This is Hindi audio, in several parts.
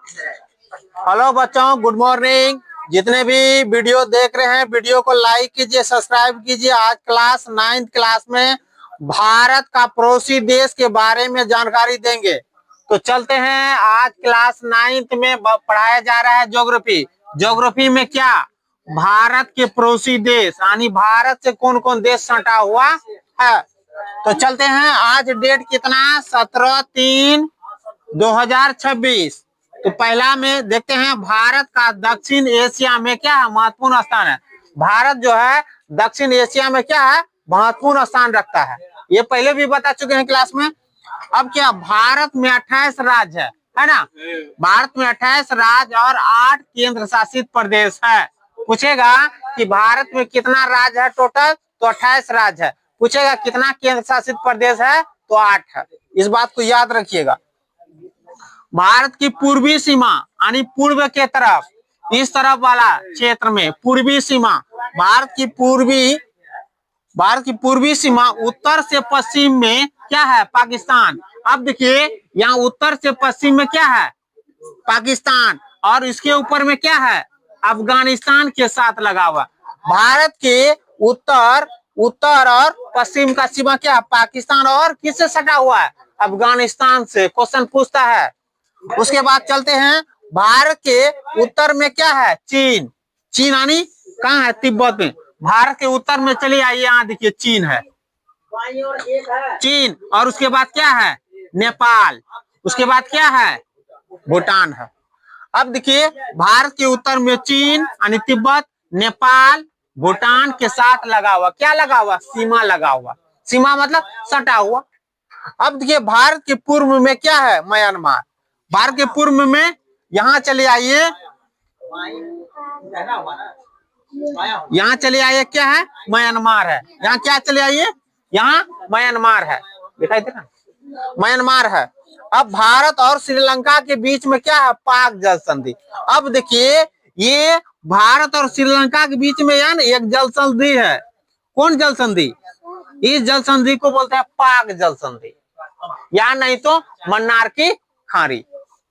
हेलो बच्चों, गुड मॉर्निंग। जितने भी वीडियो देख रहे हैं, वीडियो को लाइक कीजिए, सब्सक्राइब कीजिए। आज क्लास 9th क्लास में भारत का पड़ोसी देश के बारे में जानकारी देंगे। तो चलते हैं। आज क्लास 9th में पढ़ाया जा रहा है ज्योग्राफी। ज्योग्राफी में क्या, भारत के पड़ोसी देश यानी भारत से कौन कौन देश सटा हुआ है। तो चलते हैं। आज डेट कितना, 17/3/2026। तो पहला में देखते हैं, भारत का दक्षिण एशिया में क्या है, महत्वपूर्ण स्थान है। भारत जो है दक्षिण एशिया में क्या है, महत्वपूर्ण स्थान रखता है। ये पहले भी बता चुके हैं क्लास में। अब क्या, भारत में 28 राज्य है ना। भारत में 28 राज्य और 8 केंद्र शासित प्रदेश है। पूछेगा कि भारत में कितना राज्य है टोटल, तो 28 राज्य है। पूछेगा कितना केंद्र शासित प्रदेश है, तो 8 है। इस बात को याद रखिएगा। भारत की पूर्वी सीमा यानी पूर्व के तरफ, इस तरफ वाला क्षेत्र में पूर्वी सीमा, भारत की पूर्वी सीमा उत्तर से पश्चिम में क्या है, पाकिस्तान। अब देखिए यहाँ उत्तर से पश्चिम में क्या है, पाकिस्तान, और इसके ऊपर में क्या है, अफगानिस्तान के साथ लगा हुआ। भारत के उत्तर और पश्चिम का सीमा क्या है, पाकिस्तान, और किससे सटा हुआ है, अफगानिस्तान से। क्वेश्चन पूछता है। उसके बाद चलते हैं, भारत के उत्तर में क्या है, चीन। चीन यानी कहाँ है, तिब्बत में। भारत के उत्तर में चलिए आइए, यहाँ देखिए चीन है, चीन। और उसके बाद क्या है, नेपाल। उसके बाद क्या है, भूटान है। अब देखिए भारत के उत्तर में चीन यानी तिब्बत, नेपाल, भूटान के साथ लगा हुआ, क्या लगा हुआ, सीमा लगा हुआ। सीमा मतलब सटा हुआ। अब देखिए भारत के पूर्व में क्या है, म्यांमार। भारत के पूर्व में यहाँ चले आइए, यहाँ चले आइए, क्या है, म्यांमार है। यहाँ क्या चले आइए, यहाँ म्यांमार है, दिखाई दे रहा, म्यांमार है। अब भारत और श्रीलंका के बीच में क्या है, पाक जल संधि। अब देखिए ये भारत और श्रीलंका के बीच में यानी एक जल संधि है। कौन जल संधि, इस जल संधि को बोलते हैं पाक जल संधि, या नहीं तो मन्नार की खाड़ी।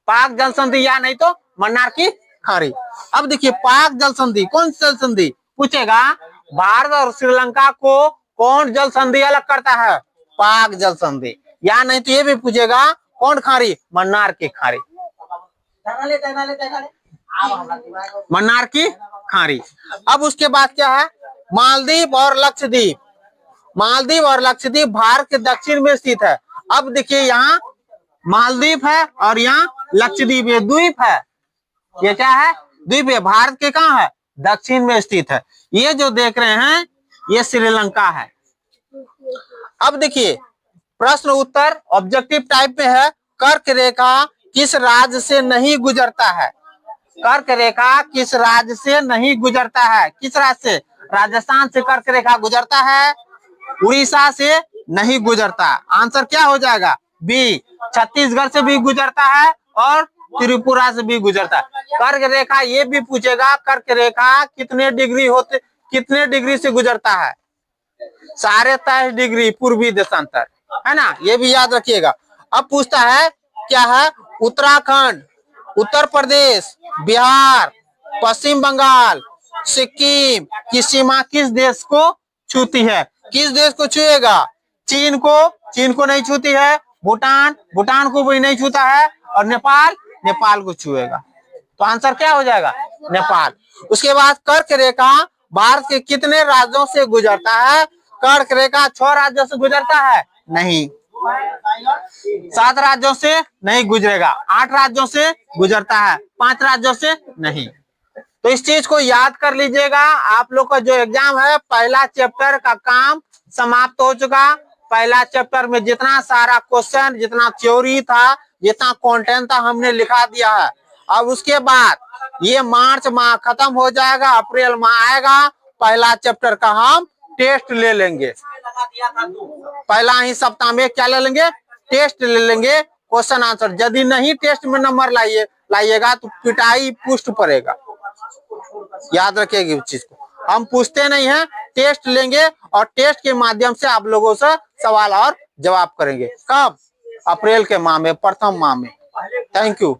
पाक जल संधि या नहीं तो मन्नार की खाड़ी। अब देखिए पाक जल संधि, कौन जल संधि पूछेगा, भारत और श्रीलंका को कौन जल संधि अलग करता है, पाक जल संधि। या नहीं तो ये भी पूछेगा कौन खाड़ी, मन्नार की खाड़ी, मन्नार की खाड़ी। अब उसके बाद क्या है, मालदीव और लक्षद्वीप। मालदीव और लक्षद्वीप भारत के दक्षिण में स्थित है। अब देखिए यहाँ मालदीव है और यहाँ लक्षद्वीप, ये द्वीप है। ये क्या है, द्वीप है। भारत के कहाँ है, दक्षिण में स्थित है। ये जो देख रहे हैं ये श्रीलंका है। अब देखिए प्रश्न उत्तर ऑब्जेक्टिव टाइप में है। कर्क रेखा किस राज्य से नहीं गुजरता है, कर्क रेखा किस राज्य से नहीं गुजरता है, किस राज्य से, राजस्थान से कर्क रेखा गुजरता है, उड़ीसा से नहीं गुजरता। आंसर क्या हो जाएगा, बी। छत्तीसगढ़ से भी गुजरता है और त्रिपुरा से भी गुजरता है। कर्क रेखा ये भी पूछेगा, कर्क रेखा कितने डिग्री से गुजरता है, 23.5 डिग्री पूर्वी देशांतर, है ना, ये भी याद रखिएगा। अब पूछता है क्या है, उत्तराखंड, उत्तर प्रदेश, बिहार, पश्चिम बंगाल, सिक्किम की सीमा किस देश को छूती है। किस देश को छुएगा, चीन को नहीं छूती है, भूटान को भी नहीं छूता है, और नेपाल को छुएगा। तो आंसर क्या हो जाएगा, नेपाल। उसके बाद कर्क रेखा भारत के कितने राज्यों से गुजरता है, कर्क रेखा 6 राज्यों से गुजरता है, नहीं, 7 राज्यों से नहीं गुजरेगा, 8 राज्यों से गुजरता है, 5 राज्यों से नहीं। तो इस चीज को याद कर लीजिएगा। आप लोग का जो एग्जाम है, पहला चैप्टर का काम समाप्त हो चुका। पहला चैप्टर में जितना सारा क्वेश्चन, जितना थ्योरी था, जितना कंटेंट था, हमने लिखा दिया है। अब उसके बाद ये मार्च माह खत्म हो जाएगा, अप्रैल माह आएगा, पहला चैप्टर का हम टेस्ट ले लेंगे। पहला ही सप्ताह में क्या ले लेंगे, टेस्ट ले लेंगे, क्वेश्चन आंसर। यदि नहीं टेस्ट में नंबर लाइएगा तो पिटाई पुष्ट पड़ेगा। याद रखिएगा इस चीज को, हम पूछते नहीं हैं, टेस्ट लेंगे और टेस्ट के माध्यम से आप लोगों से सवाल और जवाब करेंगे। कब, अप्रैल के माह में, प्रथम माह में। Thank you.